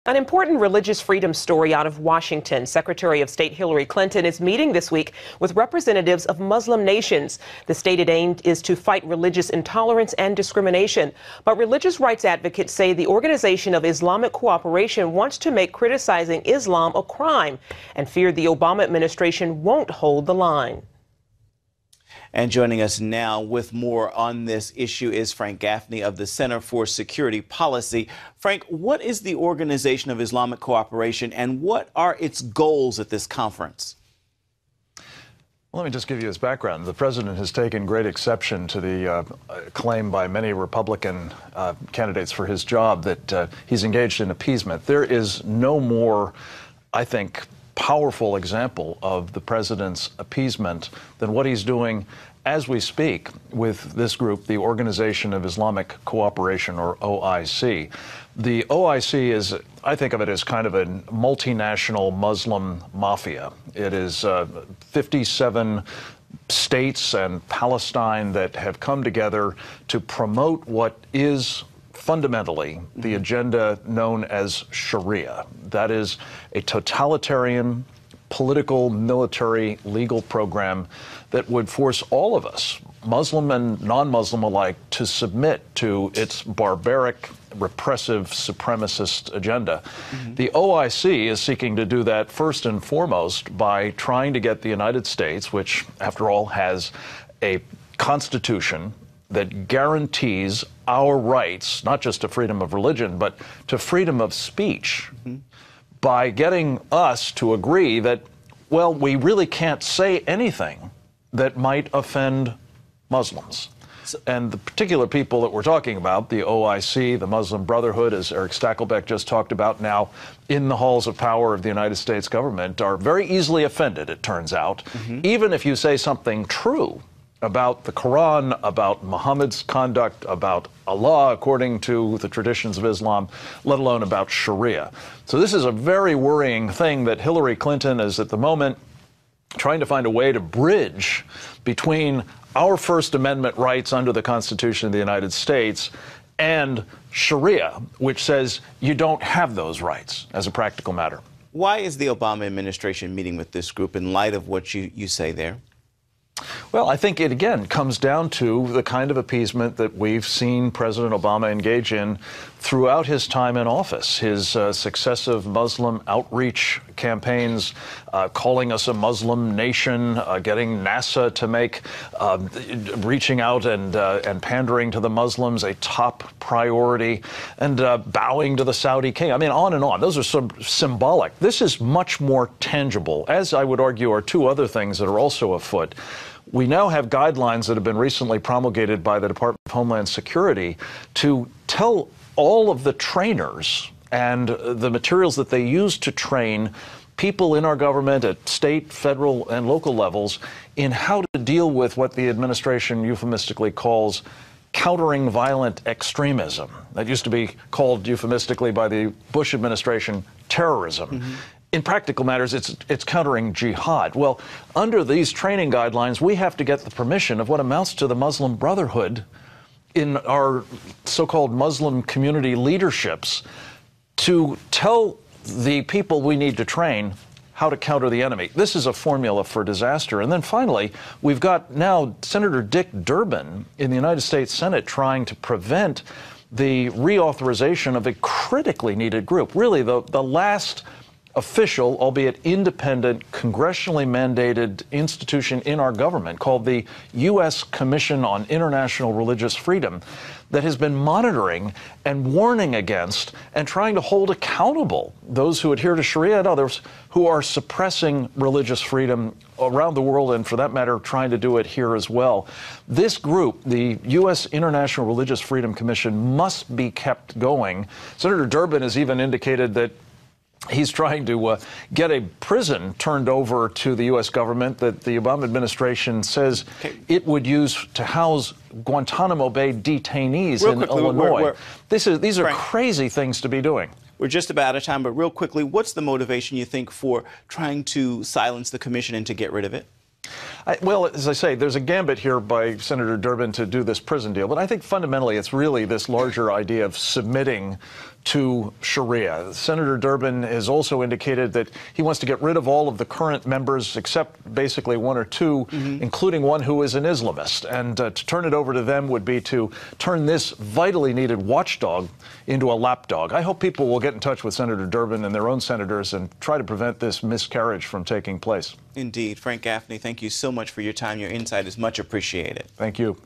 An important religious freedom story out of Washington. Secretary of State Hillary Clinton is meeting this week with representatives of Muslim nations. The stated aim is to fight religious intolerance and discrimination. But religious rights advocates say the Organization of Islamic Cooperation wants to make criticizing Islam a crime and fear the Obama administration won't hold the line. And joining us now with more on this issue is Frank Gaffney of the Center for Security Policy. Frank, what is the Organization of Islamic Cooperation and what are its goals at this conference? Well, let me just give you his background. The president has taken great exception to the claim by many Republican candidates for his job that he's engaged in appeasement. There is no more, I think, powerful example of the president's appeasement than what he's doing as we speak with this group, the Organization of Islamic Cooperation, or OIC. The OIC is, I think of it as kind of a multinational Muslim mafia. It is 57 states and Palestine that have come together to promote what is fundamentally the agenda known as Sharia. That is a totalitarian, political, military, legal program that would force all of us, Muslim and non-Muslim alike, to submit to its barbaric, repressive, supremacist agenda. The OIC is seeking to do that first and foremost by trying to get the United States, which, after all, has a constitution that guarantees our rights, not just to freedom of religion, but to freedom of speech, by getting us to agree that, well, we really can't say anything that might offend Muslims. And the particular people that we're talking about, the OIC, the Muslim Brotherhood, as Eric Stakelbeck just talked about, now in the halls of power of the United States government, are very easily offended, it turns out, even if you say something true about the Quran, about Muhammad's conduct, about Allah according to the traditions of Islam, let alone about Sharia. So this is a very worrying thing that Hillary Clinton is at the moment trying to find a way to bridge between our First Amendment rights under the Constitution of the United States and Sharia, which says you don't have those rights as a practical matter. Why is the Obama administration meeting with this group in light of what you say there? Well, I think it, again, comes down to the kind of appeasement that we've seen President Obama engage in throughout his time in office. His successive Muslim outreach campaigns, calling us a Muslim nation, getting NASA to make reaching out and pandering to the Muslims a top priority, and bowing to the Saudi king. I mean, on and on. Those are some symbolic. This is much more tangible, as I would argue are two other things that are also afoot. We now have guidelines that have been recently promulgated by the Department of Homeland Security to tell all of the trainers and the materials that they use to train people in our government at state, federal, and local levels in how to deal with what the administration euphemistically calls countering violent extremism. That used to be called euphemistically by the Bush administration terrorism. In practical matters, it's countering jihad. Well, under these training guidelines, we have to get the permission of what amounts to the Muslim Brotherhood in our so-called Muslim community leaderships to tell the people we need to train how to counter the enemy. This is a formula for disaster. And then finally, we've got now Senator Dick Durbin in the United States Senate trying to prevent the reauthorization of a critically needed group, really the last official, albeit independent, congressionally mandated institution in our government called the U.S. Commission on International Religious Freedom that has been monitoring and warning against and trying to hold accountable those who adhere to Sharia and others who are suppressing religious freedom around the world, and for that matter, trying to do it here as well. This group, the U.S. International Religious Freedom Commission, must be kept going. Senator Durbin has even indicated that he's trying to get a prison turned over to the U.S. government that the Obama administration says it would use to house Guantanamo Bay detainees in Illinois. These are crazy things to be doing. We're just about out of time, but real quickly, what's the motivation, you think, for trying to silence the commission and to get rid of it? Well, as I say, there's a gambit here by Senator Durbin to do this prison deal, but I think fundamentally it's really this larger idea of submitting to Sharia. Senator Durbin has also indicated that he wants to get rid of all of the current members except basically one or two, including one who is an Islamist. And to turn it over to them would be to turn this vitally needed watchdog into a lapdog. I hope people will get in touch with Senator Durbin and their own senators and try to prevent this miscarriage from taking place. Indeed. Frank Gaffney, thank you so much for your time. Your insight is much appreciated. Thank you.